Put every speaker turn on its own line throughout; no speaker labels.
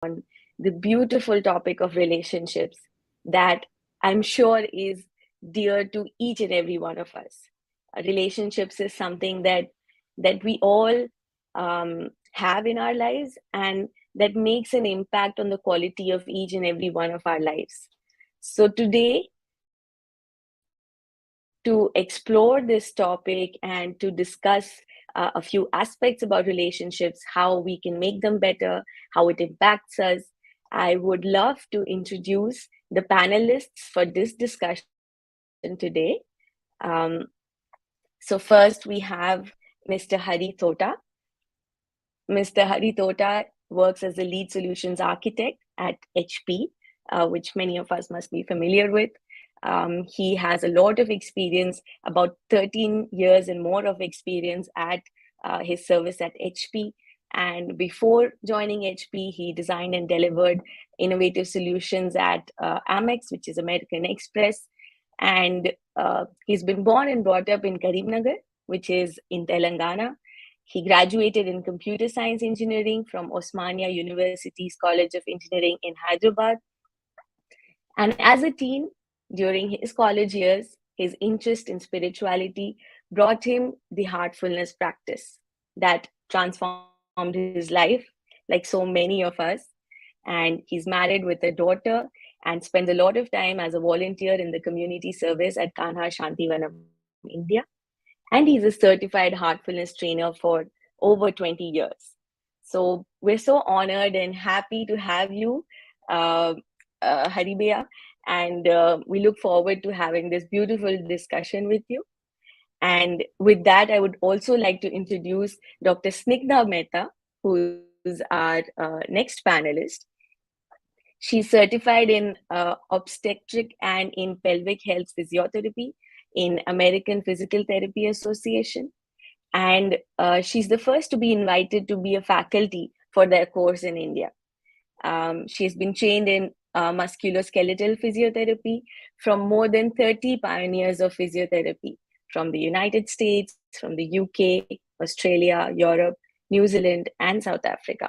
the beautiful topic of relationships that I'm sure is dear to each and every one of us. Relationships is something that we all have in our lives, and that makes an impact on the quality of each and every one of our lives. So today, to explore this topic and to discuss a few aspects about relationships, how we can make them better, how it impacts us, I would love to introduce the panelists for this discussion today. Um, so, first, we have Mr. Hari Thota. Mr. Hari Thota works as a lead solutions architect at HP, which many of us must be familiar with. He has a lot of experience, about 13 years and more of experience at his service at HP. And before joining HP, he designed and delivered innovative solutions at Amex, which is American Express. And he's been born and brought up in Karimnagar, which is in Telangana. He graduated in computer science engineering from Osmania University's College of Engineering in Hyderabad. And as a teen, during his college years, his interest in spirituality brought him the heartfulness practice that transformed his life, like so many of us. And he's married with a daughter and spends a lot of time as a volunteer in the community service at Kanha Shantivanam, India. And he's a certified heartfulness trainer for over 20 years. So we're so honored and happy to have you, uh, Haribaya, and we look forward to having this beautiful discussion with you. And with that, I would also like to introduce Dr. Snigdha Mehta, who's our next panelist. She's certified in obstetric and in pelvic health physiotherapy in American Physical Therapy Association. And she's the first to be invited to be a faculty for their course in India. She's been trained in musculoskeletal physiotherapy from more than 30 pioneers of physiotherapy from the United States, from the UK, Australia, Europe, New Zealand, and South Africa.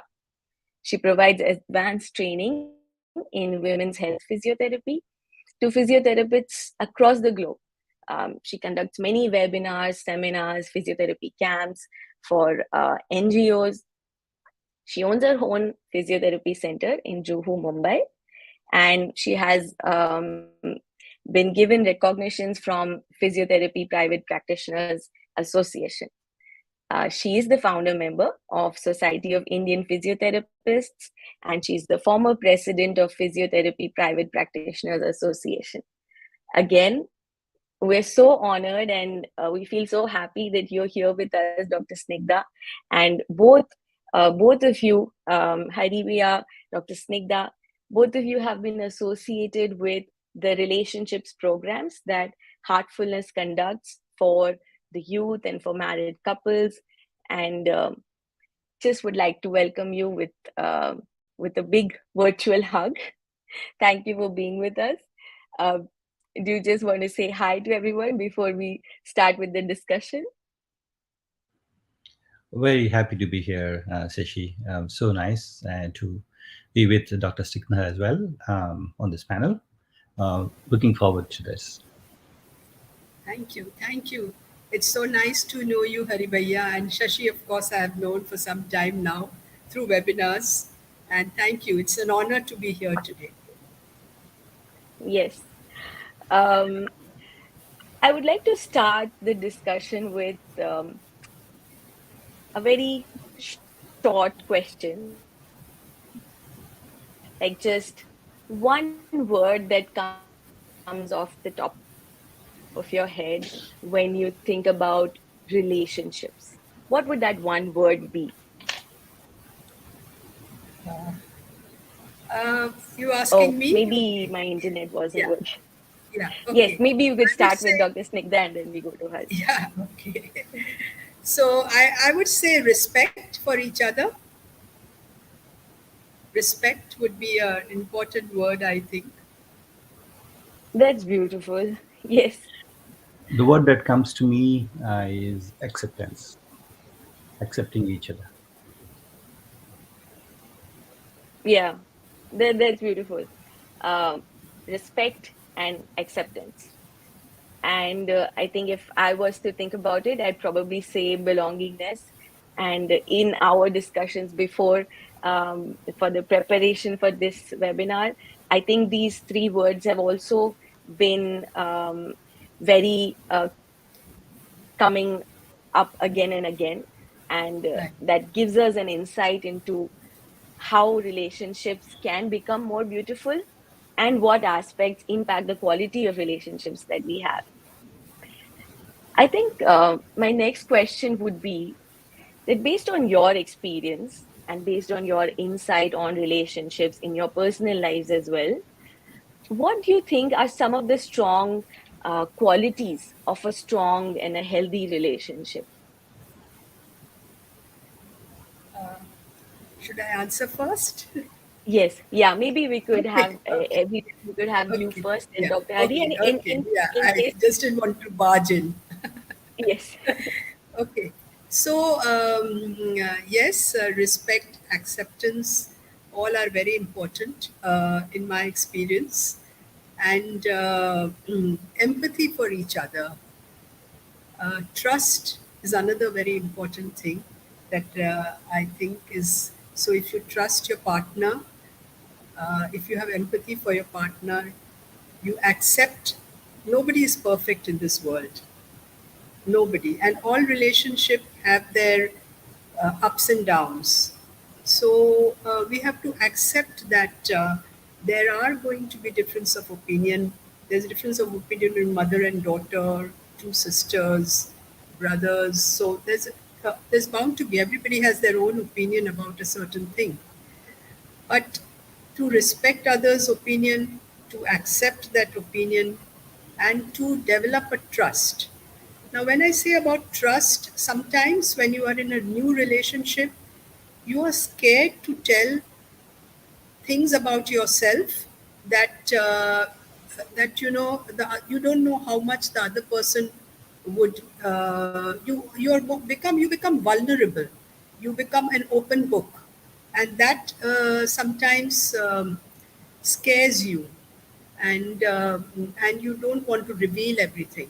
She provides advanced training in women's health physiotherapy to physiotherapists across the globe. She conducts many webinars, seminars, physiotherapy camps for NGOs. She owns her own physiotherapy center in Juhu, Mumbai, and she has been given recognitions from Physiotherapy Private Practitioners Association. She is the founder member of Society of Indian Physiotherapists, and she's the former president of Physiotherapy Private Practitioners Association. Again, we're so honored and we feel so happy that you're here with us, Dr. Snigdha. And both of you, Haribaya, Dr. Snigdha, both of you have been associated with the relationships programs that Heartfulness conducts for the youth and for married couples. And just would like to welcome you with a big virtual hug. Thank you for being with us. Do you just want to say hi to everyone before we start with the discussion?
Very happy to be here, Shashi. So nice to be with Dr. Snigdha as well on this panel. Looking forward to this.
Thank you. Thank you. It's so nice to know you, Haribaya. And Shashi, of course, I have known for some time now through webinars. And thank you. It's an honor to be here today.
Yes. I would like to start the discussion with a very short question. Like just one word that comes off the top of your head when you think about relationships. What would that one word be?
You
Oh,
asking me?
maybe my
Okay.
internet wasn't
Yeah.
good.
Yeah.
Yes,
Okay.
maybe you could
I would
start with
say,
Dr. Snigdha and then we go to her.
yeah. Okay. So I would say respect for each other. Respect would be an important word, I think.
That's beautiful. Yes.
The word that comes to me is acceptance, accepting each other.
Yeah, that's beautiful. Um, Respect and acceptance. And I think if I was to think about it, I'd probably say belongingness. And in our discussions before, for the preparation for this webinar, I think these three words have also been very coming up again and again. And
Right.
that gives us an insight into how relationships can become more beautiful and what aspects impact the quality of relationships that we have. I think my next question would be that based on your experience and based on your insight on relationships in your personal lives as well, what do you think are some of the strong qualities of a strong and a healthy relationship?
Should I answer first?
Yes, yeah, maybe we could have
Okay, okay,
we could have you
okay.
first and
Yeah,
Dr. Hari,
okay,
and
okay. Yeah,
in
I
case,
just didn't want to barge in.
yes,
Okay. So, yes, respect, acceptance, all are very important in my experience. And empathy for each other. Trust is another very important thing that I think is so. If you trust your partner, if you have empathy for your partner, you accept nobody is perfect in this world. Nobody. And all relationships have their ups and downs. So we have to accept that there are going to be difference of opinion. There's a difference of opinion in mother and daughter, two sisters, brothers. So there's bound to be. Everybody has their own opinion about a certain thing. But to respect others' opinion, to accept that opinion, and to develop a trust. Now, when I say about trust, sometimes when you are in a new relationship, you are scared to tell things about yourself that that you don't know how much the other person would you become vulnerable, you become an open book, and that sometimes scares you, and you don't want to reveal everything.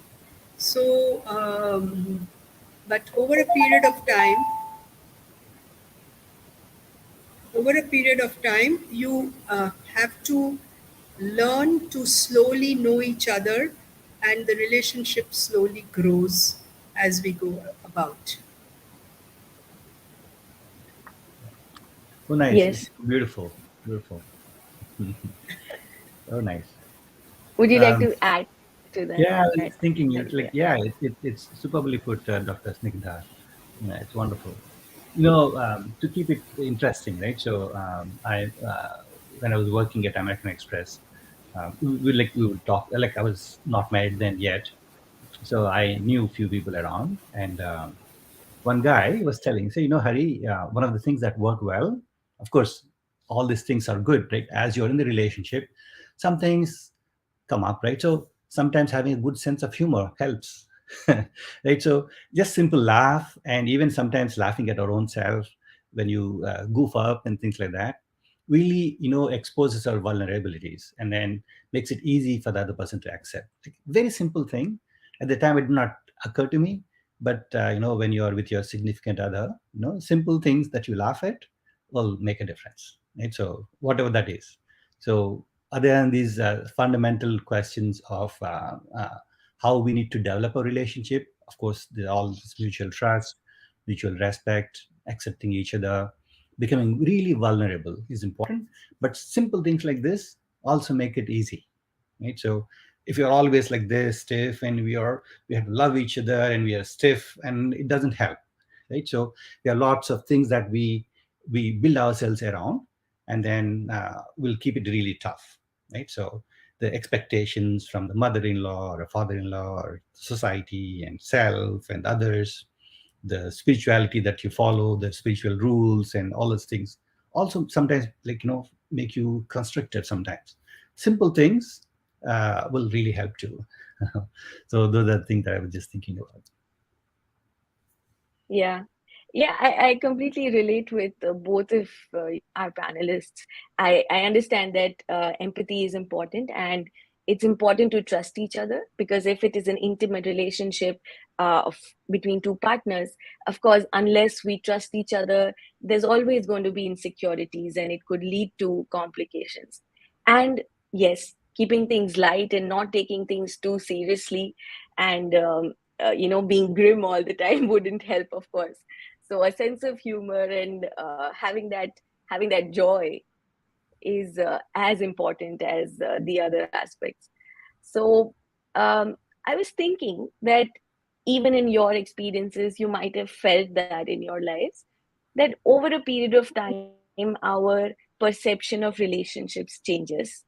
So but over a period of time, you have to learn to slowly know each other, and the relationship slowly grows as we go about.
So nice. It's
yes.
beautiful. Beautiful. So nice.
Would you like
Um,
to add to that?
yeah, I was thinking, it's like,
Haripriya?
yeah, it's superbly put, Dr. Snigdha. Yeah, it's wonderful. To keep it interesting, right? So, when I was working at American Express, we would talk. Like, I was not married then yet, so I knew a few people around, and one guy was telling, say, Hari, one of the things that work well, of course, all these things are good, right? As you're in the relationship, some things come up, right? So sometimes having a good sense of humor helps, right? So just simple laugh, and even sometimes laughing at our own self when you goof up and things like that, really, exposes our vulnerabilities, and then makes it easy for the other person to accept. Like, very simple thing. At the time, it did not occur to me, but when you are with your significant other, simple things that you laugh at will make a difference, right? So whatever that is. So other than these fundamental questions of how we need to develop a relationship, of course, all this mutual trust, mutual respect, accepting each other, becoming really vulnerable is important. But simple things like this also make it easy, right? So if you're always like this stiff, and we have to love each other and we are stiff, and it doesn't help, right? So there are lots of things that we build ourselves around, and then we'll keep it really tough, right? So the expectations from the mother-in-law or a father-in-law or society and self and others, the spirituality that you follow, the spiritual rules and all those things, also sometimes, like, make you constricted sometimes. Simple things will really help too. So those are the things that I was just thinking about.
Yeah. Yeah, I completely relate with both of our panelists. I understand that empathy is important, and it's important to trust each other, because if it is an intimate relationship between two partners, of course, unless we trust each other, there's always going to be insecurities and it could lead to complications. And yes, keeping things light and not taking things too seriously, and being grim all the time wouldn't help, of course. So a sense of humor and having that joy is as important as the other aspects. So I was thinking that even in your experiences, you might have felt that in your lives, that over a period of time, our perception of relationships changes.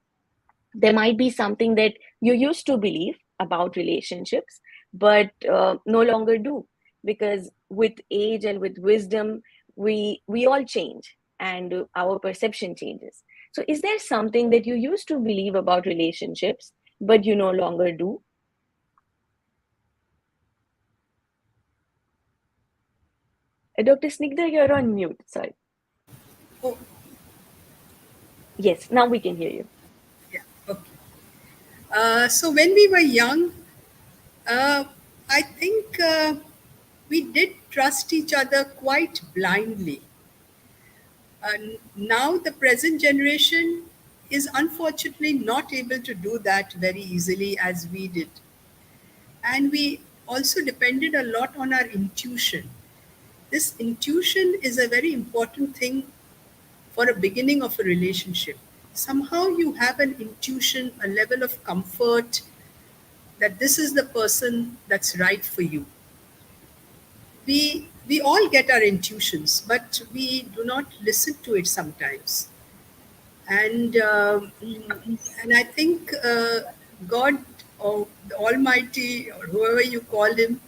There might be something that you used to believe about relationships, but no longer do, because with age and with wisdom, we all change, and our perception changes. So is there something that you used to believe about relationships but you no longer do? Dr. Snigdha, you're on mute. Sorry.
Oh,
Yes, now we can hear you.
yeah. Okay. So when we were young, uh, I think we did trust each other quite blindly. Now, the present generation is unfortunately not able to do that very easily as we did. And we also depended a lot on our intuition. This intuition is a very important thing for a beginning of a relationship. Somehow you have an intuition, a level of comfort that this is the person that's right for you. We all get our intuitions, but we do not listen to it sometimes. And I think God or the Almighty or whoever you call him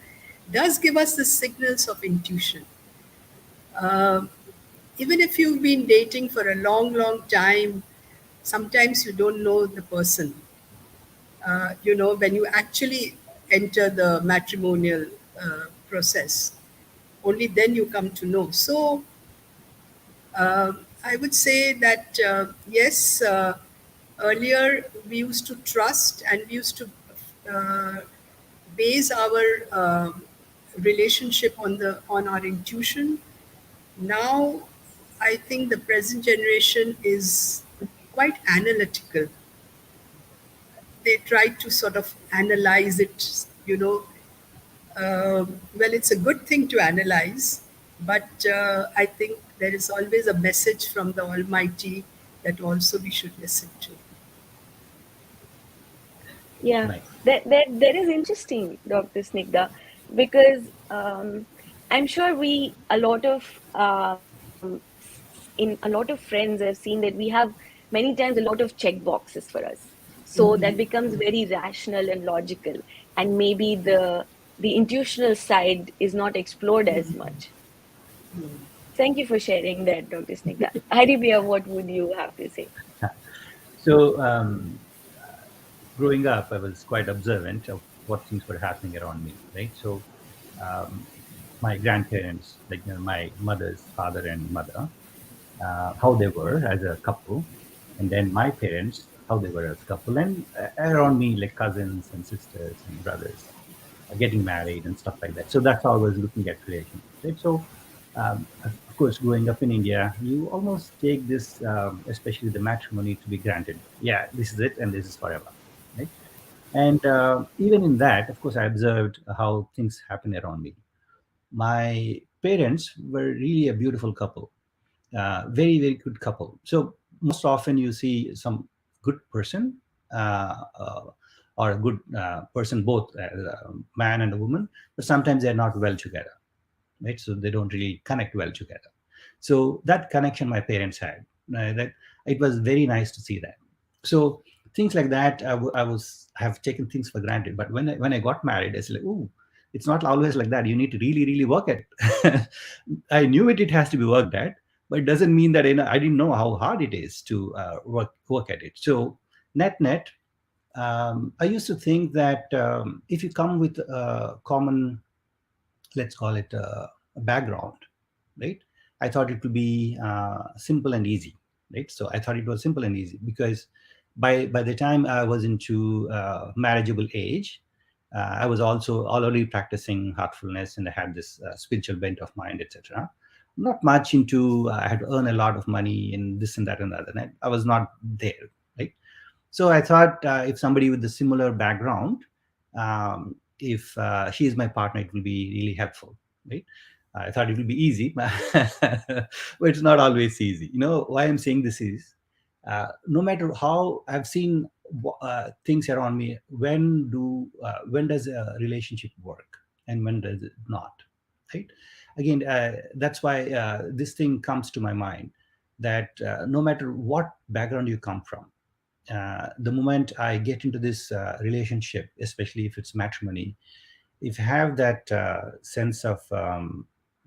does give us the signals of intuition. Um Even if you've been dating for a long, long time, sometimes you don't know the person. When you actually enter the matrimonial process, only then you come to know. So I would say that yes, earlier we used to trust and we used to uh, base our relationship on our intuition. Now, I think the present generation is quite analytical. They try to sort of analyze it. Well, it's a good thing to analyze, but I think there is always a message from the Almighty that also we should listen to.
Yeah,
Nice.
that is interesting, Dr. Snigdha, because I'm sure a lot of in a lot of friends have seen that we have many times a lot of check boxes for us. So that becomes very rational and logical, and maybe the intuitional side is not explored as much. Thank you for sharing that, Dr. Snigdha. Haribia, what would you have to say?
So, growing up, I was quite observant of what things were happening around me, right? So, my grandparents, like my mother's father and mother, how they were as a couple, and then my parents, how they were as a couple, and around me, like cousins and sisters and brothers, getting married and stuff like that. So that's how I was looking at relationships, right? So, of course, growing up in India, you almost take this, especially the matrimony, to be granted. Yeah, this is it, and this is forever, right? And even in that, of course, I observed how things happen around me. My parents were really a beautiful couple, very very good couple. So most often you see some good person, or a good person, both a man and a woman, but sometimes they're not well together, right? So they don't really connect well together. So that connection my parents had, that it was very nice to see that. So things like that, I was have taken things for granted. But when I got married, I was like, oh, it's not always like that. You need to really really work at it. I knew it has to be worked at, but it doesn't mean that I didn't know how hard it is to work at it. So net, I used to think that if you come with a common, let's call it a background, right? I thought it would be simple and easy, right? So I thought it was simple and easy because by the time I was into marriageable age, I was also already practicing heartfulness, and I had this spiritual bent of mind, etc. Not much into I had to earn a lot of money and this and that and the other. And I was not there, right? So I thought if somebody with a similar background, if she is my partner, it will be really helpful, right? I thought it will be easy, but it's not always easy. You know why I'm saying this is, no matter how I've seen things around me, when does a relationship work and when does it not, right? Again, that's why this thing comes to my mind that no matter what background you come from, the moment I get into this relationship, especially if it's matrimony, if you have that sense of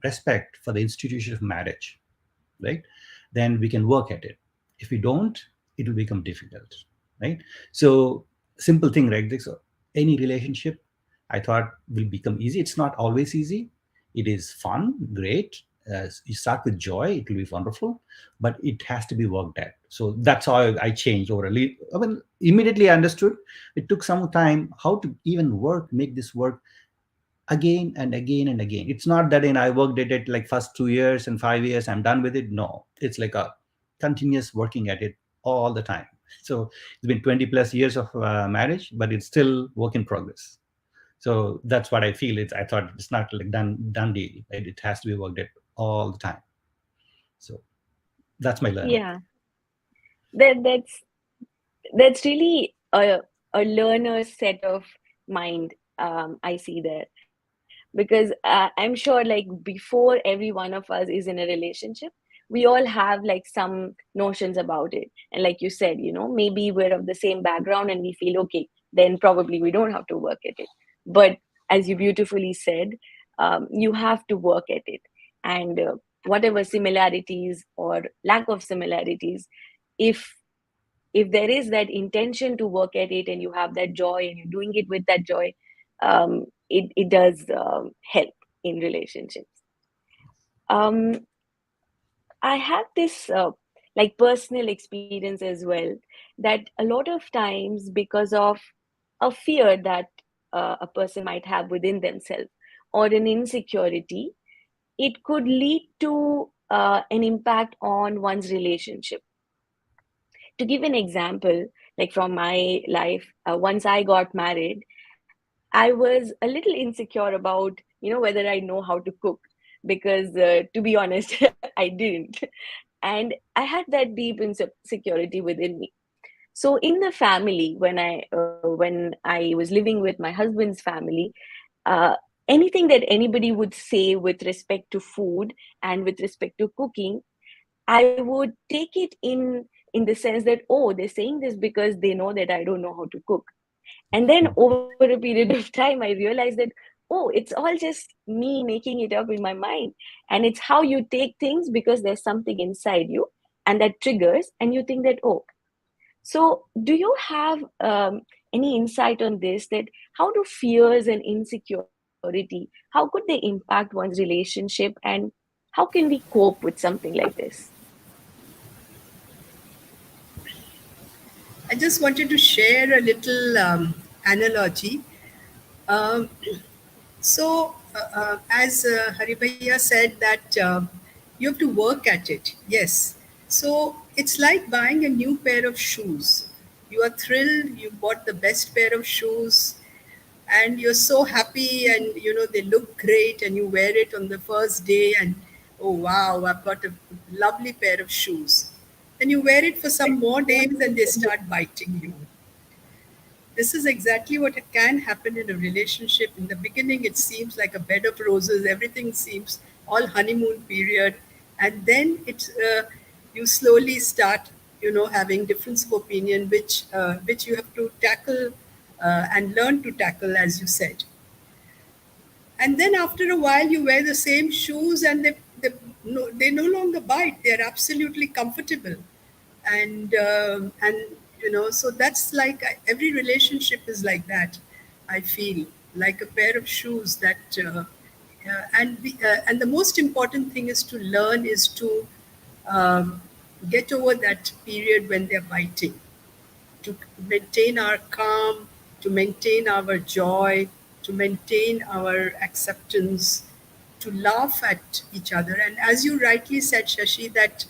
respect for the institution of marriage, right, then we can work at it. If we don't, it will become difficult, right? So simple thing, right? So any relationship, I thought, will become easy. It's not always easy. It is fun, great. You start with joy, it will be wonderful, but it has to be worked at. So that's how I changed over I mean, immediately I understood. It took some time how to even make this work again and again and again. It's not that I worked at it like first 2 years and 5 years, I'm done with it. No, it's like a continuous working at it all the time. So it's been 20 plus years of marriage, but it's still work in progress. So that's what I feel. I thought it's not like done deal, right? It has to be worked at all the time. So that's my learning.
Yeah, that's really a learner's set of mind. I see there, because I'm sure, like, before every one of us is in a relationship, we all have like some notions about it. And like you said, maybe we're of the same background and we feel okay, then probably we don't have to work at it. But as you beautifully said, you have to work at it. And whatever similarities or lack of similarities, if there is that intention to work at it and you have that joy and you're doing it with that joy, it does help in relationships. um, I have this like personal experience as well, that a lot of times, because of a fear that a person might have within themselves, or an insecurity, it could lead to an impact on one's relationship. To give an example, like from my life, once I got married, I was a little insecure about, whether I know how to cook, because to be honest, I didn't. And I had that deep insecurity within me. So in the family, when I was living with my husband's family, uh, anything that anybody would say with respect to food and with respect to cooking, I would take it in the sense that, oh, they're saying this because they know that I don't know how to cook. And then over a period of time, I realized that, oh, it's all just me making it up in my mind. And it's how you take things, because there's something inside you and that triggers, and you think that, oh. So, do you have any insight on this? That how do fears and insecurity, how could they impact one's relationship, and how can we cope with something like this?
I just wanted to share a little analogy. Um, as Haribhaiya said, that you have to work at it. Yes. So, it's like buying a new pair of shoes. You are thrilled, you bought the best pair of shoes, and you're so happy, and they look great, and you wear it on the first day, and oh wow, I've got a lovely pair of shoes. Then you wear it for some more days and they start biting you. This is exactly what it can happen in a relationship. In the beginning, it seems like a bed of roses. Everything seems all honeymoon period, and then you slowly start, having difference of opinion, which you have to tackle and learn to tackle, as you said. And then after a while, you wear the same shoes, and they no longer bite. They're absolutely comfortable, and so that's like every relationship is like that. I feel like a pair of shoes that And the most important thing is to learn is to um, get over that period when they're biting, to maintain our calm, to maintain our joy, to maintain our acceptance, to laugh at each other. And as you rightly said, Shashi, that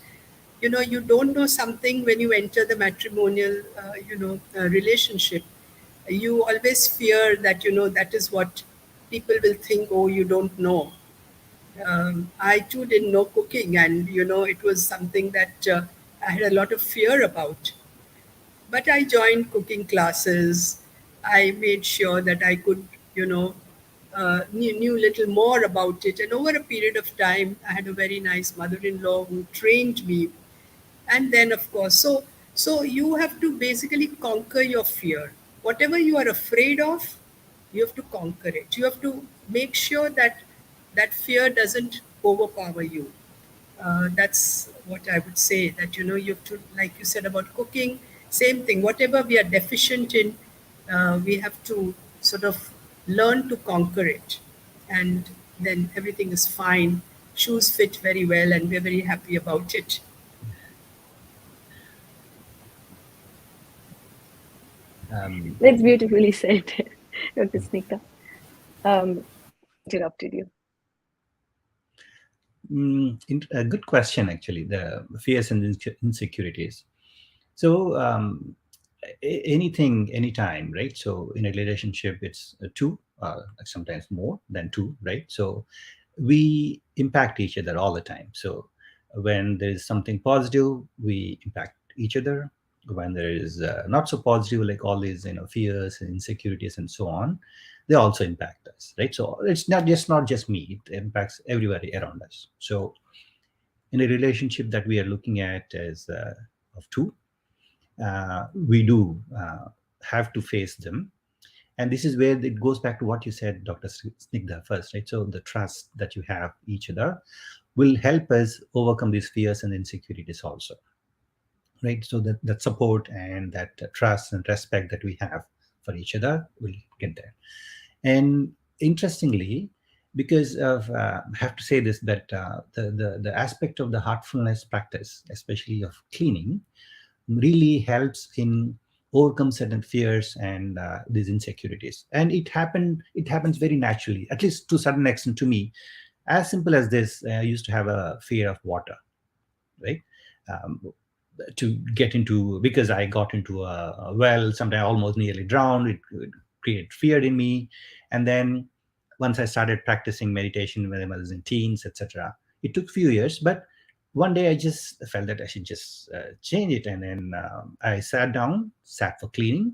you don't know something when you enter the matrimonial relationship. You always fear that that is what people will think. Oh, you don't know. I too didn't know cooking, and it was something that I had a lot of fear about. But I joined cooking classes. I made sure that I could, knew little more about it. And over a period of time, I had a very nice mother-in-law who trained me. And then, of course, so you have to basically conquer your fear. Whatever you are afraid of, you have to conquer it. You have to make sure that that fear doesn't overpower you. That's what I would say. That you have to, like you said about cooking, same thing. Whatever we are deficient in, we have to sort of learn to conquer it, and then everything is fine. Shoes fit very well, and we're very happy about it.
That's beautifully said, Dr. Snigdha. Interrupted you.
A good question, actually, the fears and insecurities. So anything, anytime, right? So in a relationship, it's two, sometimes more than two, right? So we impact each other all the time. So when there is something positive, we impact each other. When there is not so positive, like all these fears and insecurities and so on, they also impact us, right? So it's not just me; it impacts everybody around us. So in a relationship that we are looking at as of two, we do have to face them. And this is where it goes back to what you said, Dr. Snigdha, first, right? So the trust that you have each other will help us overcome these fears and insecurities also, right? So that support and that trust and respect that we have for each other will get there. And interestingly, because of I have to say this, that the aspect of the heartfulness practice, especially of cleaning, really helps in overcome certain fears and these insecurities. And it happens very naturally, at least to a certain extent. To me, as simple as this, I used to have a fear of water, right? um, to get into, because I got into a well, sometimes almost nearly drowned. It created fear in me. And then once I started practicing meditation when I was in teens, etc., it took few years, but one day I just felt that I should just change it. And then I sat for cleaning,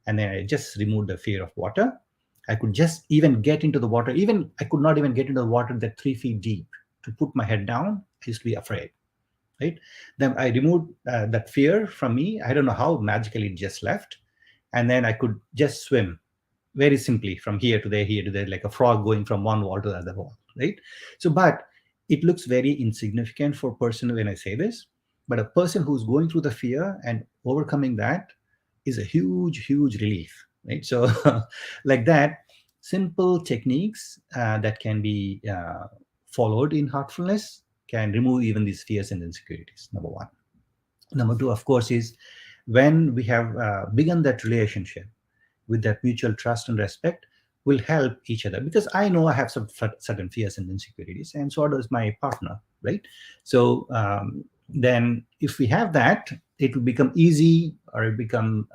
and then I just removed the fear of water. I could just even get into the water. Even I could not even get into the water that 3 feet deep to put my head down. I used to be afraid, right? Then I removed that fear from me. I don't know how magically it just left. And then I could just swim very simply from here to there, like a frog going from one wall to the other wall, right? So, but it looks very insignificant for a person when I say this, but a person who's going through the fear and overcoming that is a huge, huge relief, right? So, like that, simple techniques that can be followed in heartfulness can remove even these fears and insecurities. Number one. Number two, of course, is when we have begun that relationship with that mutual trust and respect, will help each other, because I know I have some certain fears and insecurities, and so does my partner, right? So then if we have that, it will become easy, or it become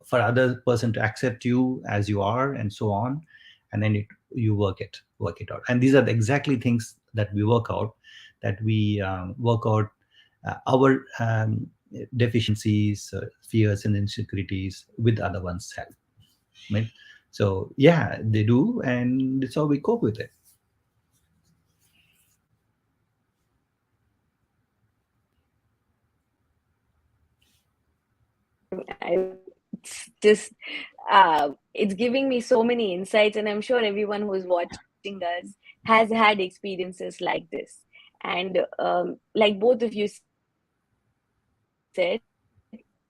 for other person to accept you as you are, and so on. And then you work it out. And these are the exactly things that we work out, that we work out our deficiencies, fears and insecurities with other one's help, right? So yeah, they do, and that's how we cope with it.
It's just it's giving me so many insights, and I'm sure everyone who's watching us has had experiences like this. And like both of you said,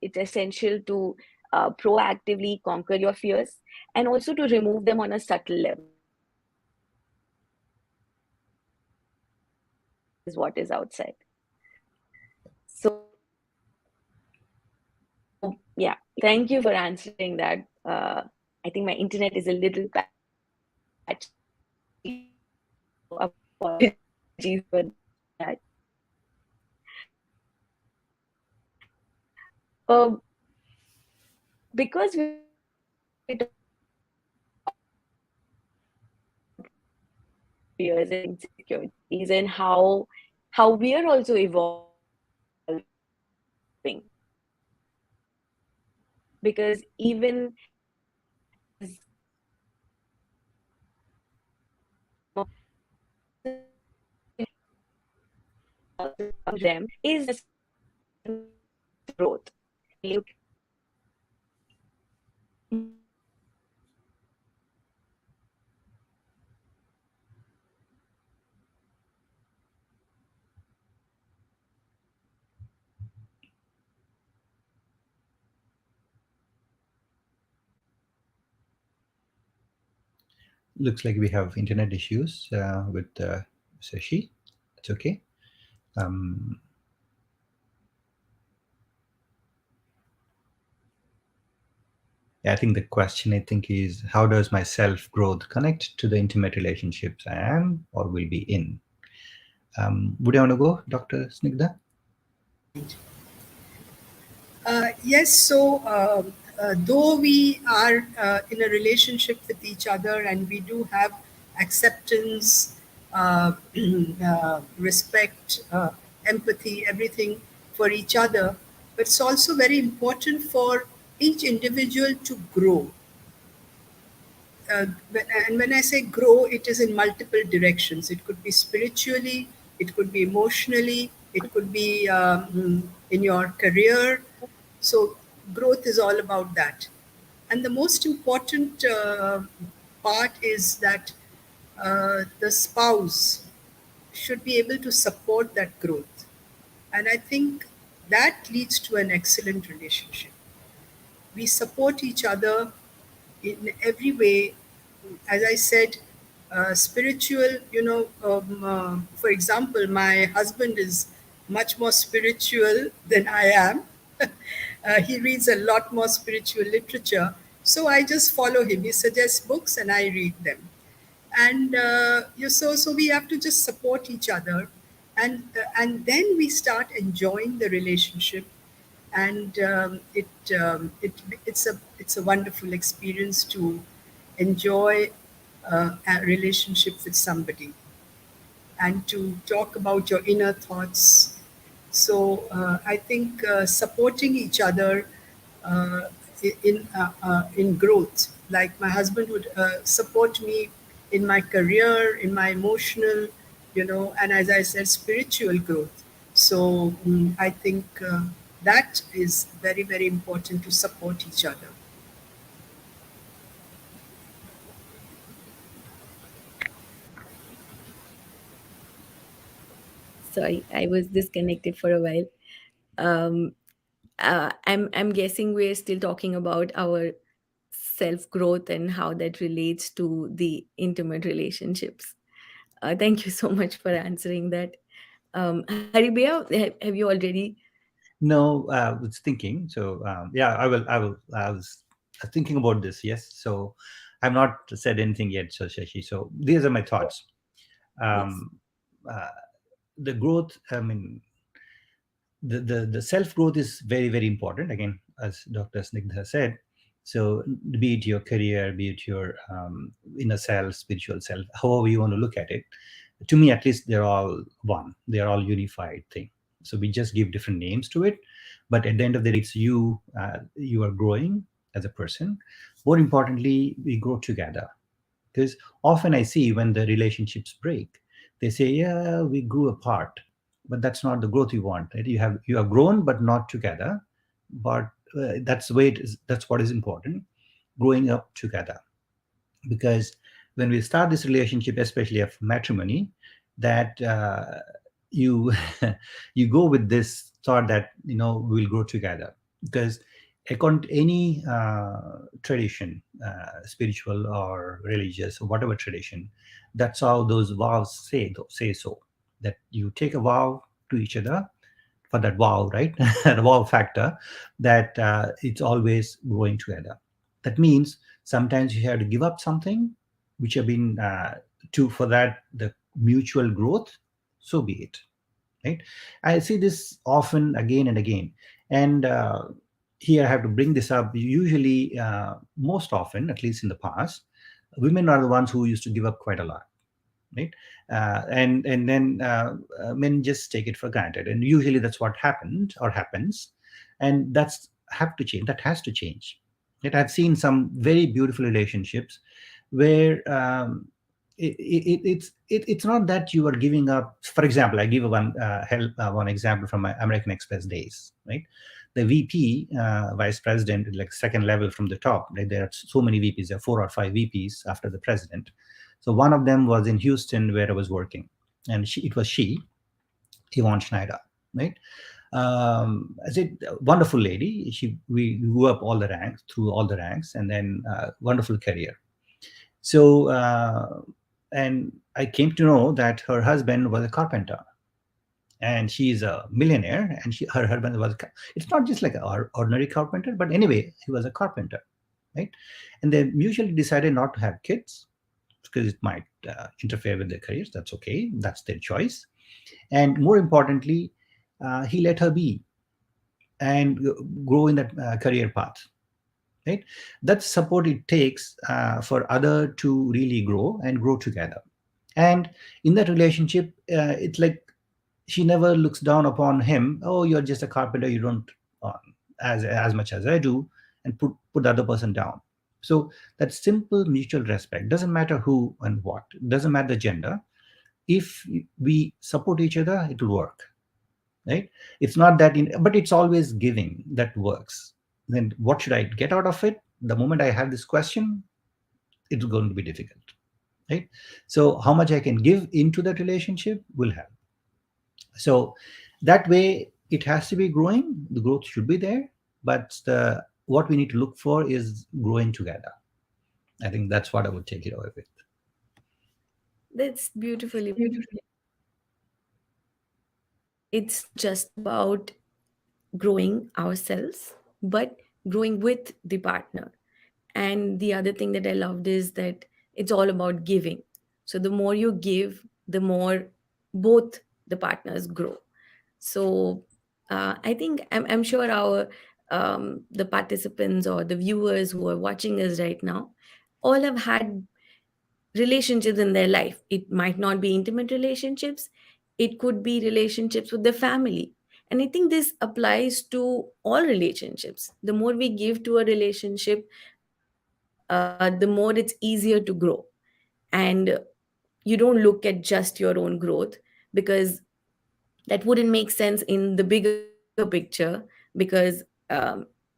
it's essential to proactively conquer your fears, and also to remove them on a subtle level. So, what is outside. So yeah, thank you for answering that. I think my internet is a little patchy, so apologies for that. Because we're talking about fears and insecurities and how we are also evolving, because even as them is growth. Look,
Looks like we have internet issues with Shashi. It's okay. Um, yeah, I think the question is how does my self growth connect to the intimate relationships I am or will be in? Would you want to go, Dr. Snigdha?
Right. Yes, so though we are in a relationship with each other and we do have acceptance, respect, empathy, everything for each other, but it's also very important for each individual to grow. And when I say grow, it is in multiple directions. It could be spiritually, it could be emotionally, it could be in your career. So, growth is all about that. And the most important part is that the spouse should be able to support that growth. And I think that leads to an excellent relationship. We support each other in every way. As I said, spiritual, for example, my husband is much more spiritual than I am. He reads a lot more spiritual literature. So I just follow him. He suggests books and I read them. And so we have to just support each other. And then we start enjoying the relationship, and it's a wonderful experience to enjoy a relationship with somebody and to talk about your inner thoughts. So I think supporting each other uh, in growth, like my husband would support me in my career, in my emotional, and as I said, spiritual growth. So I think that is very, very important to support each other.
sorry, I was disconnected for a while. Um, I'm guessing we're still talking about our self growth and how that relates to the intimate relationships. Thank you so much for answering that. Haribaya, have you already?
No, I was thinking. So yeah, I will. I will. I was thinking about this. Yes. So I've not said anything yet, so Shashi. So these are my thoughts.
Yes.
Um, uh, the growth. I mean, the self growth is very very important. Again, as Dr. Snigdha said. So be it your career, be it your inner self, spiritual self, however you want to look at it, to me at least they're all one, they're all unified thing. So we just give different names to it, but at the end of the day it's you, you are growing as a person. More importantly, we grow together, because often I see when the relationships break, they say, yeah, we grew apart, but that's not the growth you want, right? You have grown but not together. But that's the way it is. That's what is important, growing up together. Because when we start this relationship, especially of matrimony, that you you go with this thought that we'll grow together. Because according to any tradition, spiritual or religious or whatever tradition, that's how those vows say so. that you take a vow to each other for that wow, right? The wow factor, that it's always growing together. That means sometimes you have to give up something which have been to for that the mutual growth. So be it, right? I see this often again and again, and here I have to bring this up. Usually, most often, at least in the past, women are the ones who used to give up quite a lot, right? And then men just take it for granted, and usually that's what happened or happens, and that has to change. Right? I've seen some very beautiful relationships where it's not that you are giving up. For example, I give one example from my American Express days, right? The VP, vice president, like second level from the top, right? There are so many VPs, there are 4 or 5 VPs after the president. So one of them was in Houston where I was working, and it was Yvonne Schneider, right? I said, wonderful lady. We grew up through all the ranks, and then wonderful career. So, and I came to know that her husband was a carpenter, and she's a millionaire, and her husband was. It's not just like an ordinary carpenter, but anyway, he was a carpenter, right? And they mutually decided not to have kids because it might interfere with their careers. That's okay. That's their choice. And more importantly, he let her be and grow in that career path. Right? That's support it takes for other to really grow and grow together. And in that relationship, it's like she never looks down upon him. Oh, you're just a carpenter. You don't uh, as much as I do, and put the other person down. So that simple mutual respect doesn't matter who and what. Doesn't matter the gender. If we support each other, it will work, right? It's not that but it's always giving that works. Then what should I get out of it? The moment I have this question, it's going to be difficult, right? So how much I can give into that relationship will help. So that way it has to be growing. The growth should be there, but what we need to look for is growing together. I think that's what I would take it away with.
That's beautifully put. It's not just about growing ourselves, but growing with the partner. And the other thing that I loved is that it's all about giving. So the more you give, the more both the partners grow. So I think I'm sure our the participants or the viewers who are watching us right now all have had relationships in their life. It might not be intimate relationships, it could be relationships with the family. And I think this applies to all relationships. The more we give to a relationship, the more it's easier to grow. And you don't look at just your own growth, because that wouldn't make sense in the bigger picture, because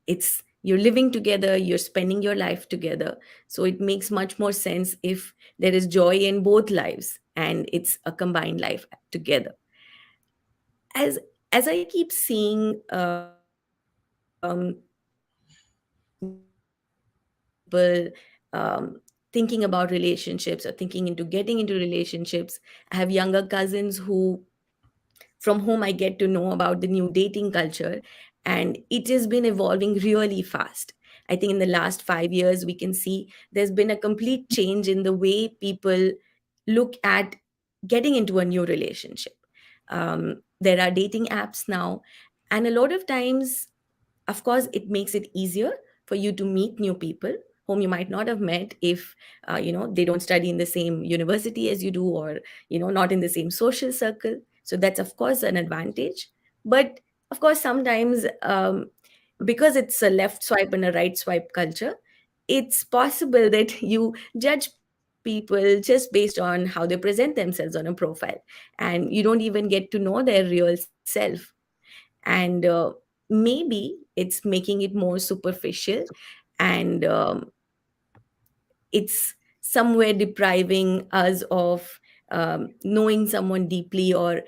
it's you're living together, you're spending your life together. So it makes much more sense if there is joy in both lives and it's a combined life together. As I keep seeing people thinking about relationships or thinking into getting into relationships, I have younger cousins who from whom I get to know about the new dating culture. And it has been evolving really fast. I think in the last 5 years, we can see there's been a complete change in the way people look at getting into a new relationship. There are dating apps now, and a lot of times, of course, it makes it easier for you to meet new people whom you might not have met if they don't study in the same university as you do, or not in the same social circle. So that's of course an advantage. But of course sometimes, because it's a left swipe and a right swipe culture, it's possible that you judge people just based on how they present themselves on a profile, and you don't even get to know their real self. And maybe it's making it more superficial, and it's somewhere depriving us of knowing someone deeply, or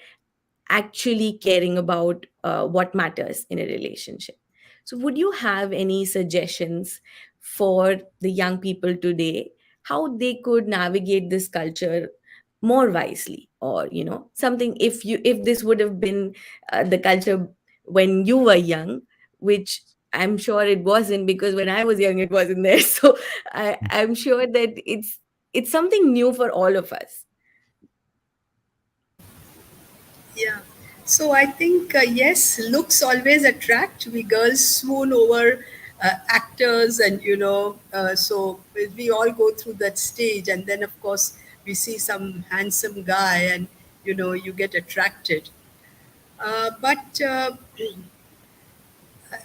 actually caring about what matters in a relationship. So would you have any suggestions for the young people today, how they could navigate this culture more wisely, or something. If this would have been the culture when you were young, which I'm sure it wasn't, because when I was young it wasn't there. So I'm sure that it's something new for all of us.
Yeah. So I think, yes, looks always attract. We girls swoon over actors, and so we all go through that stage. And then, of course, we see some handsome guy, and you get attracted. But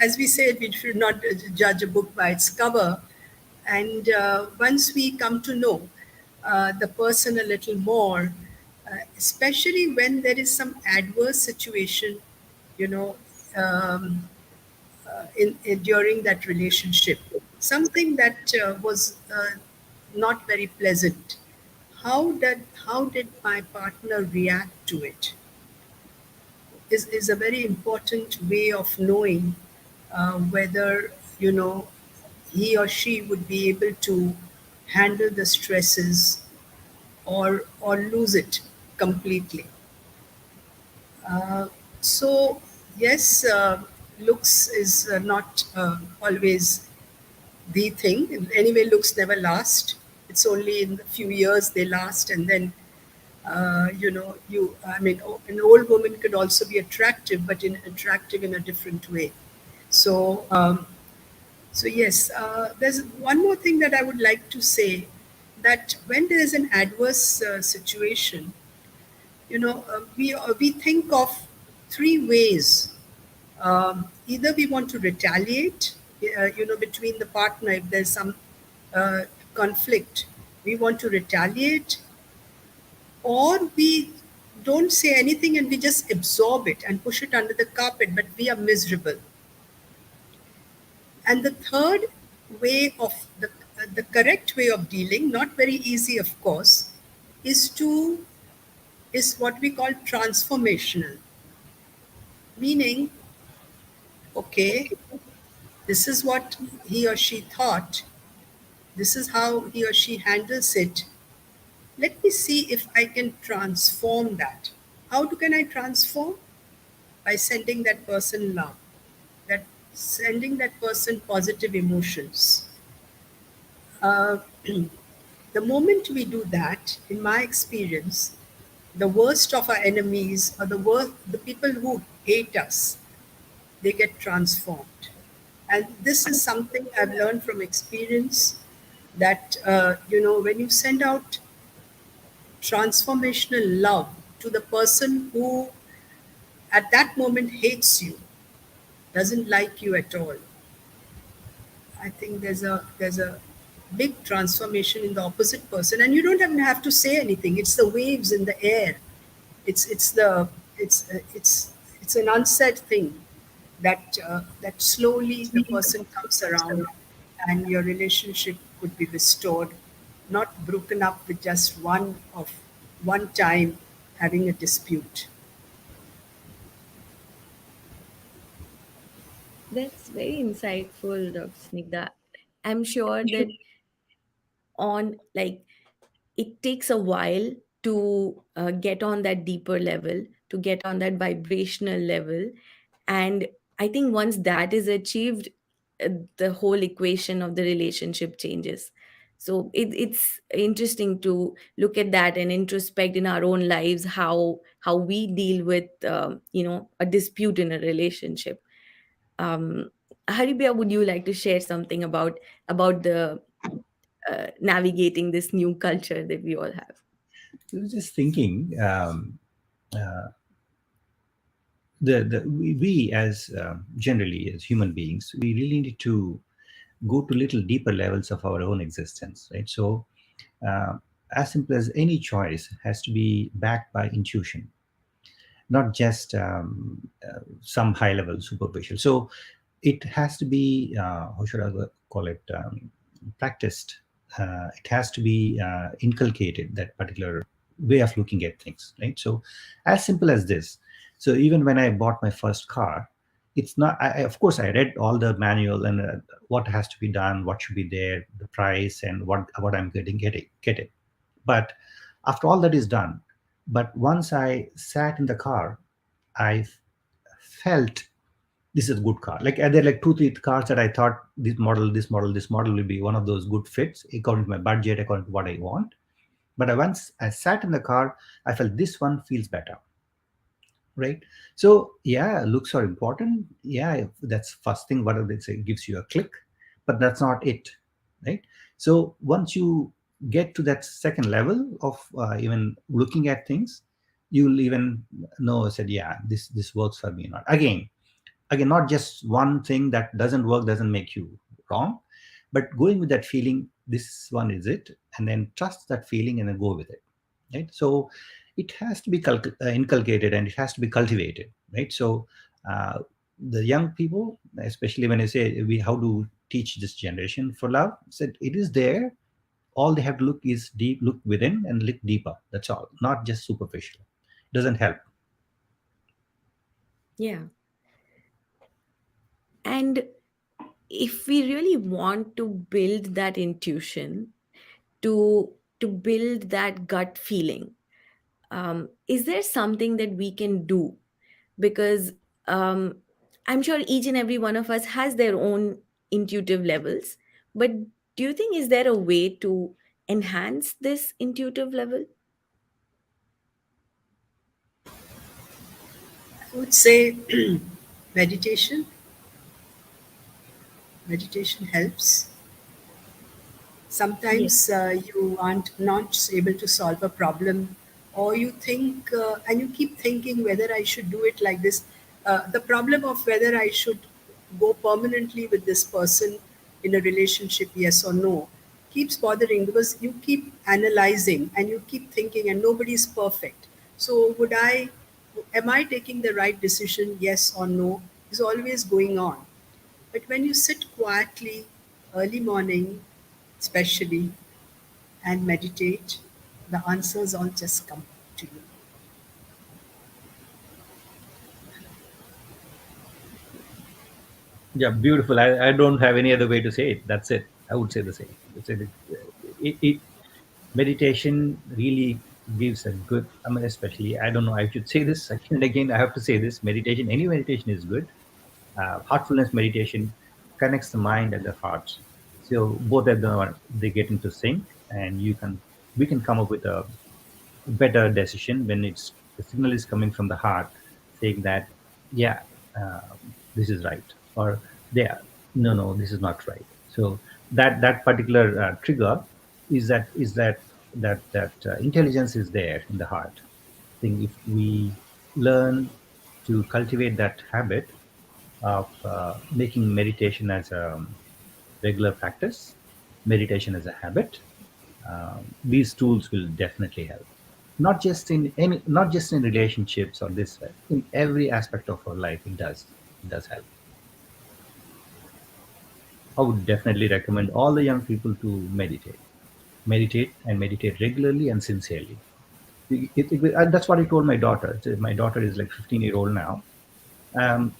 as we said, we should not judge a book by its cover. And once we come to know the person a little more, especially when there is some adverse situation, you know, um, in during that relationship, something that was not very pleasant. How did my partner react to it? Is a very important way of knowing whether he or she would be able to handle the stresses or lose it completely. So yes, looks is not always the thing. Anyway, looks never last. It's only in a few years they last, and then I mean, an old woman could also be attractive, but attractive in a different way. So, so yes, there's one more thing that I would like to say, that when there is an adverse situation, we think of three ways. Either we want to retaliate, between the partner, if there's some conflict, we want to retaliate, or we don't say anything and we just absorb it and push it under the carpet, but we are miserable. And the third way of the correct way of dealing, not very easy, of course, is to is what we call transformational, meaning, okay, this is what he or she thought, this is how he or she handles it. Let me see if I can transform that. Can I transform? By sending that person love, that sending that person positive emotions. Uh, the moment we do that, in my experience, the worst of our enemies, or the people who hate us, they get transformed. And this is something I've learned from experience, that when you send out transformational love to the person who at that moment hates you, doesn't like you at all, I think there's a big transformation in the opposite person, and you don't even have to say anything. It's the waves in the air. It's an unsaid thing, that slowly the person comes around, and your relationship could be restored, not broken up with just one time having a dispute.
That's very insightful, Dr. Snigdha. I'm sure that on like it takes a while to get on that deeper level, to get on that vibrational level. And I think once that is achieved, the whole equation of the relationship changes. So it's interesting to look at that and introspect in our own lives, how we deal with a dispute in a relationship. um Haribia, would you like to share something about the navigating this new culture that we all have?
I was just thinking, we as generally as human beings, we really need to go to little deeper levels of our own existence, right? So, uh, as simple as any choice has to be backed by intuition, not just some high level superficial. So it has to be, how should I call it, practiced. It has to be inculcated, that particular way of looking at things, right? So as simple as this. So even when I bought my first car, it's not, of course I read all the manual, and what has to be done, what should be there, the price, and what I'm getting. But After all that is done, but once I sat in the car, I felt this is a good car. Like there are like two, three cars that I thought this model will be one of those good fits according to my budget, according to what I want. But once I sat in the car, I felt this one feels better, right? So yeah, looks are important. Yeah, that's first thing. What they say gives you a click, but that's not it, right? So once you get to that second level of even looking at things, you'll even know, said, yeah, this works for me or not. Again, not just one thing that doesn't work doesn't make you wrong, but going with that feeling, this one is it, and then trust that feeling and then go with it, right? So it has to be inculcated and it has to be cultivated, right? So uh, the young people, especially when I say we how to teach this generation for love, said it is there. All they have to look is deep, look within and look deeper. That's all, not just superficial. Doesn't help.
Yeah. And if we really want to build that intuition, to build that gut feeling, is there something that we can do? Because um, I'm sure each and every one of us has their own intuitive levels, but do you think is there a way to enhance this intuitive level?
I would say meditation. Meditation helps.
Yes.
Sometimes you aren't not able to solve a problem, or you think and you keep thinking whether I should do it like this. The problem of whether I should go permanently with this person in a relationship, yes or no, keeps bothering because you keep analyzing and you keep thinking, and nobody's perfect. So am I taking the right decision, yes or no, is always going on. But when you sit quietly, early morning especially, and meditate, the answers all just come to you.
Yeah, beautiful. I don't have any other way to say it. That's it. I would say the same. Meditation really gives a good, I mean, especially, I don't know, I should say this again and again, I have to say this, meditation, any meditation is good. Heartfulness meditation connects the mind and the heart. So both of them, they get into sync, and we can come up with a better decision when it's the signal is coming from the heart saying that, yeah, uh, this is right, or there, no, this is not right. So that particular trigger is that intelligence is there in the heart. I think if we learn to cultivate that habit of making meditation as a regular practice, meditation as a habit, these tools will definitely help. Not just in relationships or this way. In every aspect of our life, it does help. I would definitely recommend all the young people to meditate regularly and sincerely. That's what I told my daughter. So my daughter is like 15-year-old now.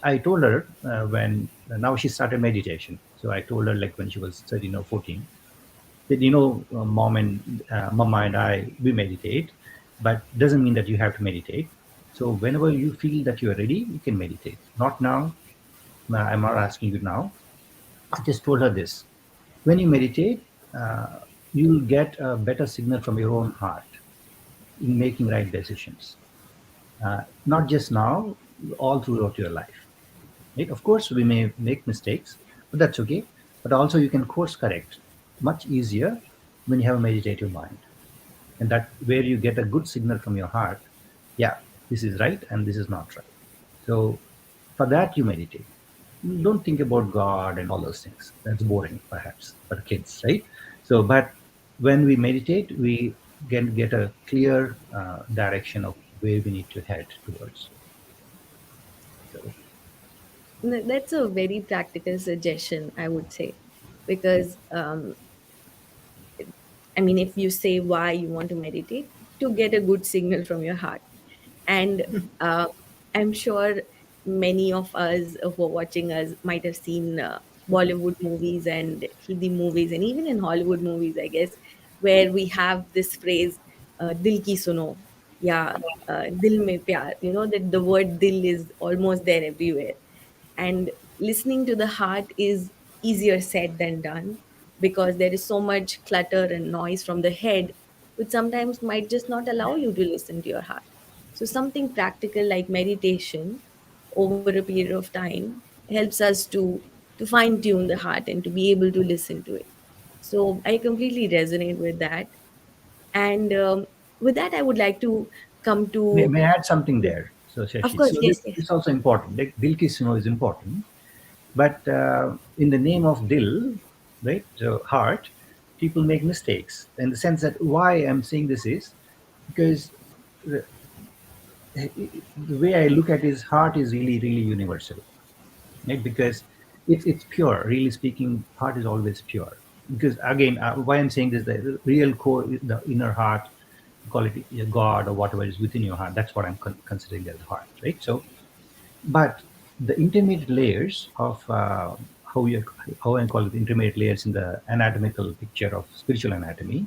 I told her when now she started meditation. So I told her like when she was 13 or 14 that mama and I we meditate, but doesn't mean that you have to meditate. So whenever you feel that you are ready, you can meditate. Not now. I'm not asking you now. I just told her this. When you meditate, you'll get a better signal from your own heart in making right decisions. Not just now, all throughout your life. Right? Of course, we may make mistakes, but that's okay. But also, you can course correct much easier when you have a meditative mind, and that where you get a good signal from your heart. Yeah, this is right, and this is not right. So, for that, you meditate. Don't think about God and all those things. That's boring, perhaps, for kids, right? So, but when we meditate, we can get a clear direction of where we need to head towards. So,
That's a very practical suggestion, I would say, because I mean, if you say why you want to meditate, to get a good signal from your heart. And uh, I'm sure many of us who are watching us might have seen Bollywood movies and Hindi movies, and even in Hollywood movies, I guess, where we have this phrase. dil ki suno, yeah, dil mein pyar, that the word dil is almost there everywhere. And listening to the heart is easier said than done, because there is so much clutter and noise from the head, which sometimes might just not allow you to listen to your heart. So something practical like meditation over a period of time helps us to fine tune the heart and to be able to listen to it. So I completely resonate with that. And with that, I would like to come
May,
to,
may I add something
yeah,
there? So,
of
Shashi,
course,
so
yes,
this
yes.
is also important. Like Dil Ki Suno is important, but in the name of Dil, right, so heart, people make mistakes in the sense that why I'm saying this is because the way I look at his heart is really, really universal, right? Because it's pure. Really speaking, heart is always pure. Because again, why I'm saying this, the real core, the inner heart, call it God or whatever is within your heart. That's what I'm considering as heart, right? So, but the intermediate layers of how you how I call it intermediate layers in the anatomical picture of spiritual anatomy,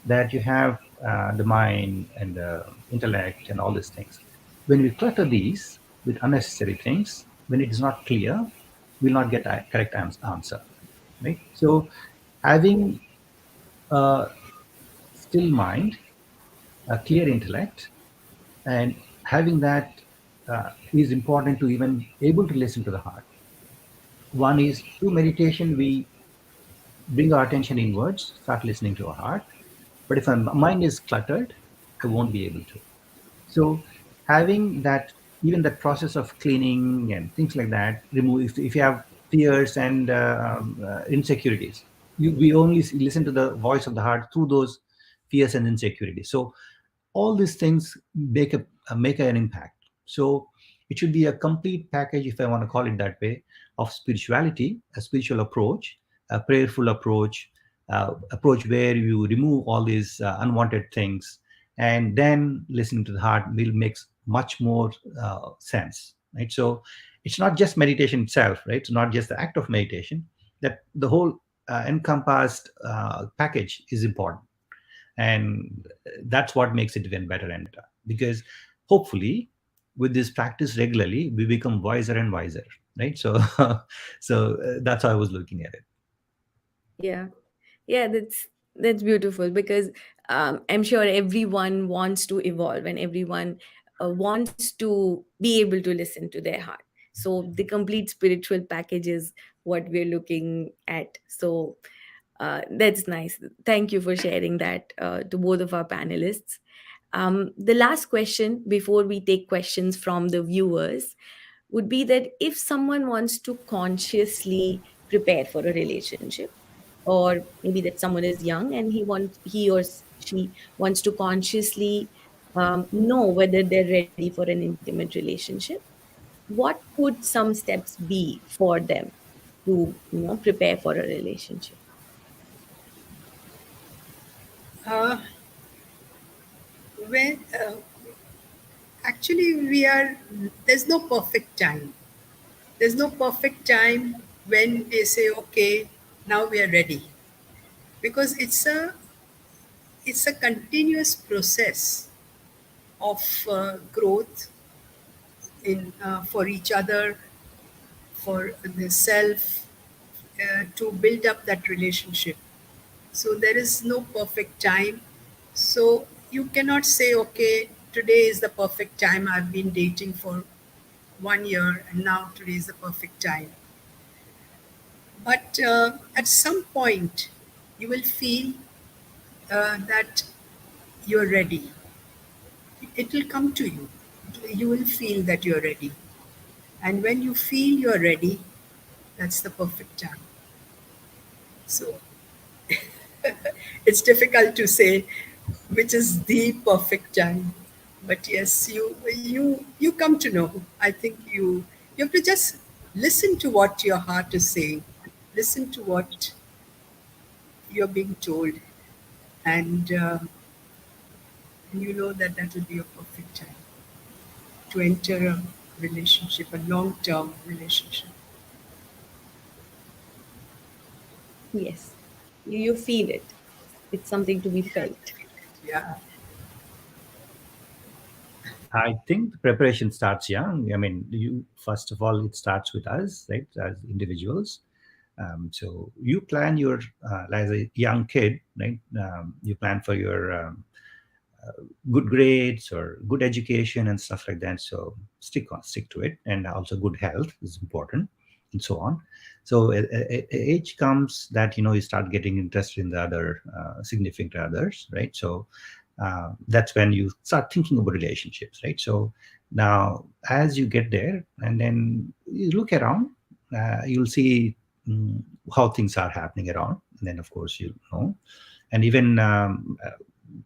that you have the mind and the intellect and all these things. When we clutter these with unnecessary things, when it is not clear, we'll not get a correct answer, right? So, having a still mind, a clear intellect, and having that is important to even able to listen to the heart. One is through meditation, we bring our attention inwards, start listening to our heart. But if our mind is cluttered, I won't be able to. So having that, even that process of cleaning and things like that, remove if you have fears and insecurities, we only listen to the voice of the heart through those fears and insecurities. So all these things make an impact. So it should be a complete package, if I want to call it that way, of spirituality, a spiritual approach, a prayerful approach where you remove all these unwanted things, and then listening to the heart will makes much more sense, right? So it's not just meditation itself, right? It's not just the act of meditation. That the whole encompassed package is important, and that's what makes it even better and better, because hopefully with this practice regularly we become wiser and wiser, right? So that's how I was looking at it.
Yeah. Yeah, that's beautiful, because I'm sure everyone wants to evolve, and everyone wants to be able to listen to their heart. So the complete spiritual package is what we're looking at. So that's nice. Thank you for sharing that to both of our panelists. The last question before we take questions from the viewers would be that if someone wants to consciously prepare for a relationship, or maybe that someone is young and he or she wants to consciously know whether they're ready for an intimate relationship, what could some steps be for them to prepare for a relationship?
Uh, when actually we are, there's no perfect time. There's no perfect time when they say, okay, now we are ready, because it's a continuous process of growth in for each other, for the self, to build up that relationship. So there is no perfect time. So you cannot say, okay, today is the perfect time. I've been dating for 1 year and now today is the perfect time. But at some point, you will feel that you're ready. It will come to you. You will feel that you're ready. And when you feel you're ready, that's the perfect time. So it's difficult to say which is the perfect time. But yes, you come to know. I think you have to just listen to what your heart is saying, listen to what you're being told, and you know that that will be a perfect time to enter a relationship, a long-term relationship.
Yes, you feel it. It's something to be
Yeah, you
felt.
feel it. Yeah.
I think the preparation starts young. I mean, you first of all, it starts with us, right, as individuals. So you plan your as a young kid, right? You plan for your good grades or good education and stuff like that. So stick to it, and also good health is important, and so on. So age comes that you start getting interested in the other significant others, right? So that's when you start thinking about relationships, right? So now as you get there and then you look around, you'll see mm, how things are happening around, and then of course you know. And even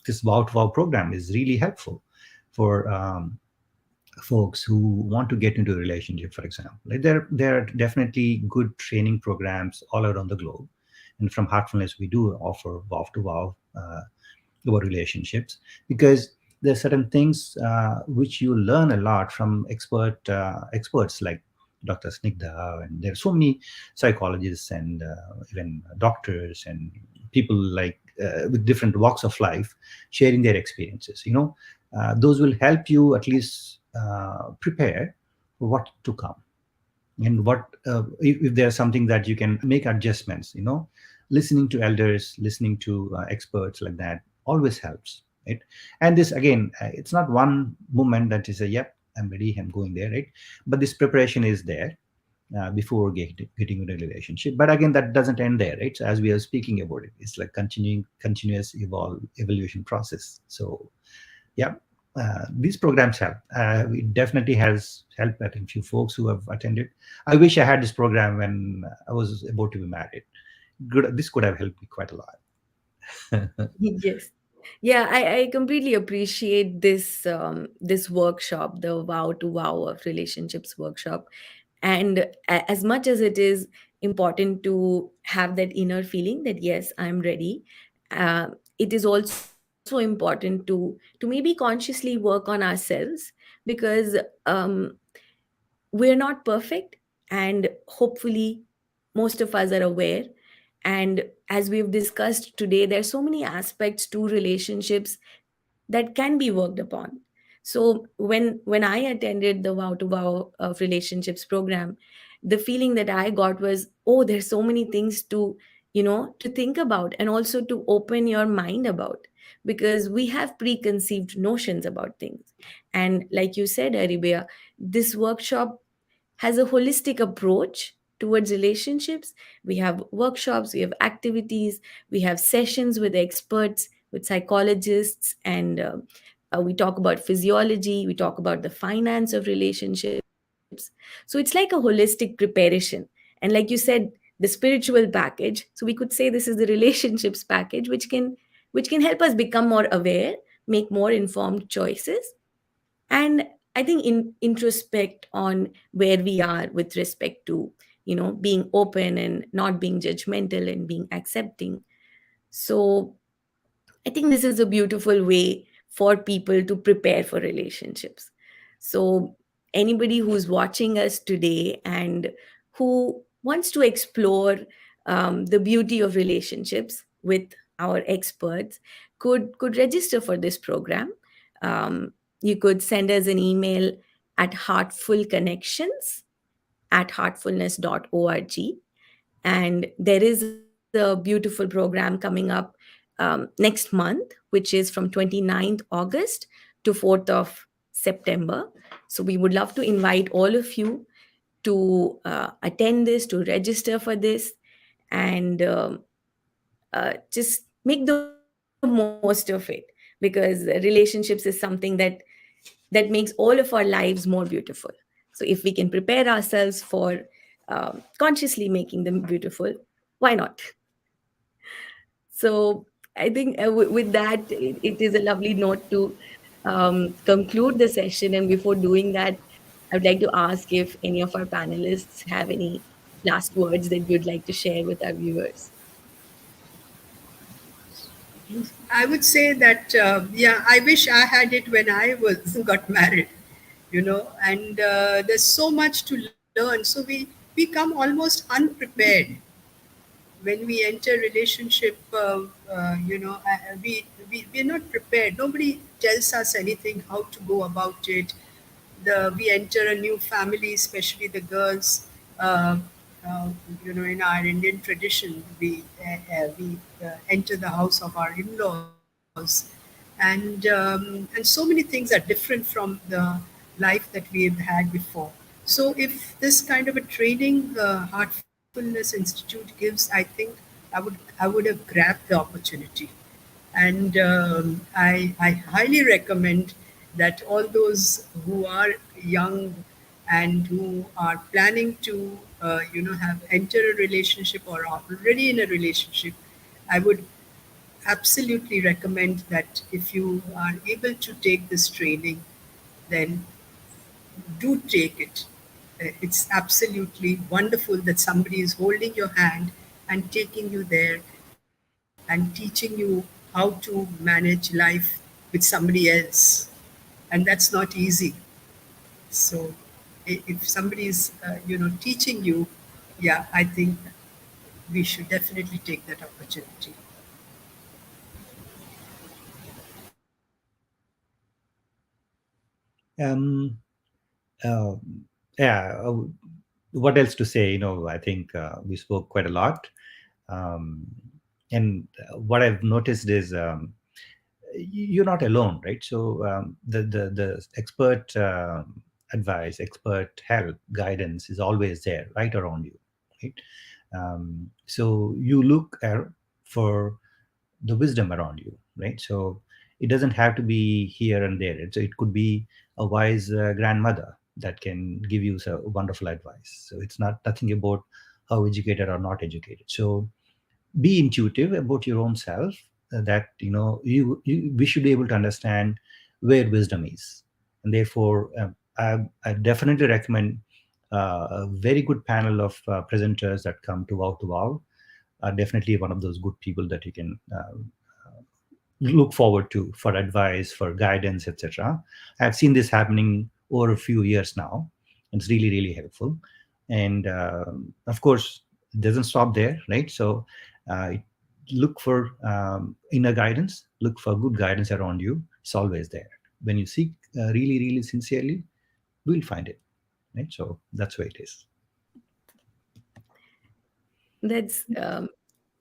this Wow to Wow program is really helpful for folks who want to get into a relationship, for example. Like there are definitely good training programs all around the globe. And from Heartfulness, we do offer Wow to Wow about relationships, because there are certain things which you learn a lot from experts like Dr. Snigdha, and there are so many psychologists and even doctors and people like with different walks of life sharing their experiences. Those will help you at least prepare for what to come, and what if there's something that you can make adjustments. Listening to elders, listening to experts like that always helps, right? And this again, it's not one moment that is a yep, I'm ready, I'm going there, right? But this preparation is there before getting into a relationship. But again, that doesn't end there, right? So as we are speaking about it, it's like continuous evolution process. So yeah, these programs help. It definitely has helped, I think, few folks who have attended. I wish I had this program when I was about to be married. Good, this could have helped me quite a lot.
Yes. Yeah, I completely appreciate this workshop, the Wow to Wow of Relationships workshop. And as much as it is important to have that inner feeling that yes, I'm ready, it is also important to maybe consciously work on ourselves, because we're not perfect, and hopefully most of us are aware. And as we've discussed today, there's so many aspects to relationships that can be worked upon. So when I attended the Wow to Wow of Relationships program, the feeling that I got was, oh, there's so many things to to think about, and also to open your mind about, because we have preconceived notions about things. And like you said, Aribia, this workshop has a holistic approach towards relationships. We have workshops, we have activities, we have sessions with experts, with psychologists, and we talk about physiology, we talk about the finance of relationships. So it's like a holistic preparation. And like you said, the spiritual package. So we could say this is the relationships package, which can help us become more aware, make more informed choices, and I think introspect on where we are with respect to being open and not being judgmental and being accepting. So I think this is a beautiful way for people to prepare for relationships. So, anybody who's watching us today and who wants to explore the beauty of relationships with our experts could register for this program. You could send us an email at heartfulconnections@heartfulness.org. And there is a beautiful program coming up next month, which is from 29th August to 4th of September. So we would love to invite all of you to attend this, to register for this, and just make the most of it, because relationships is something that makes all of our lives more beautiful. So if we can prepare ourselves for consciously making them beautiful, why not? So I think with that, it is a lovely note to conclude the session. And before doing that, I would like to ask if any of our panelists have any last words that you'd like to share with our viewers.
I would say that yeah, I wish I had it when I was got married, and there's so much to learn. So we come almost unprepared, when we enter relationship, we're not prepared. Nobody tells us anything how to go about it. We enter a new family, especially the girls. Uh, uh, in our Indian tradition, we enter the house of our in-laws, and so many things are different from the life that we have had before. So, if this kind of a training Heartfulness Institute gives, I think I would have grabbed the opportunity, and I highly recommend that all those who are young and who are planning to have enter a relationship or are already in a relationship, I would absolutely recommend that if you are able to take this training, then do take it. It's absolutely wonderful that somebody is holding your hand and taking you there and teaching you how to manage life with somebody else. And that's not easy. So if somebody is, teaching you, yeah, I think we should definitely take that opportunity.
Um, uh, yeah. What else to say? I think we spoke quite a lot. Um, and what I've noticed is you're not alone, right? So the expert advice, expert help, guidance is always there, right around you, right? So you look for the wisdom around you, right? So it doesn't have to be here and there. So it could be a wise grandmother that can give you some wonderful advice. So it's not nothing about how educated or not educated. So be intuitive about your own self, that we should be able to understand where wisdom is. And therefore I definitely recommend a very good panel of presenters that come to wow are definitely one of those good people that you can look forward to for advice, for guidance, etc. I've seen this happening over a few years now. It's really, really helpful. And of course, it doesn't stop there, right? So uh, look for inner guidance, look for good guidance around you. It's always there. When you seek really, really sincerely, we'll find it, right? So that's where it is.
That's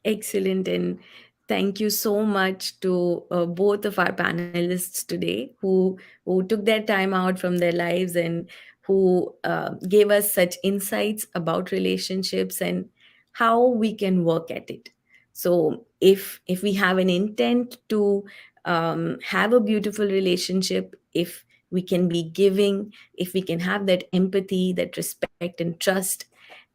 excellent. And thank you so much to both of our panelists today who took their time out from their lives and who gave us such insights about relationships and how we can work at it. So if we have an intent to have a beautiful relationship, if we can be giving, if we can have that empathy, that respect and trust,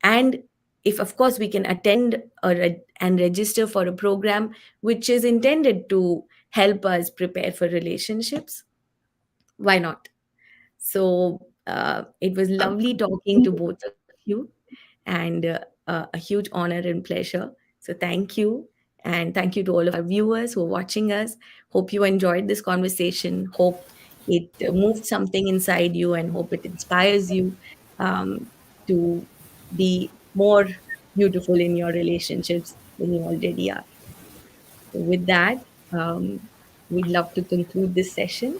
and if of course we can attend and register for a program which is intended to help us prepare for relationships, why not? So it was lovely talking to both of you, and a huge honor and pleasure. So thank you. And thank you to all of our viewers who are watching us. Hope you enjoyed this conversation. Hope it moved something inside you, and hope it inspires you to be more beautiful in your relationships than you already are. So, with that, we'd love to conclude this session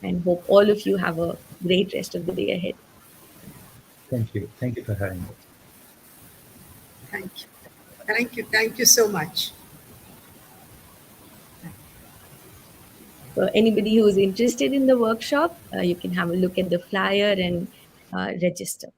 and hope all of you have a great rest of the day ahead.
Thank you for having us.
Thank you. Thank you so much.
For anybody who is interested in the workshop, you can have a look at the flyer and register.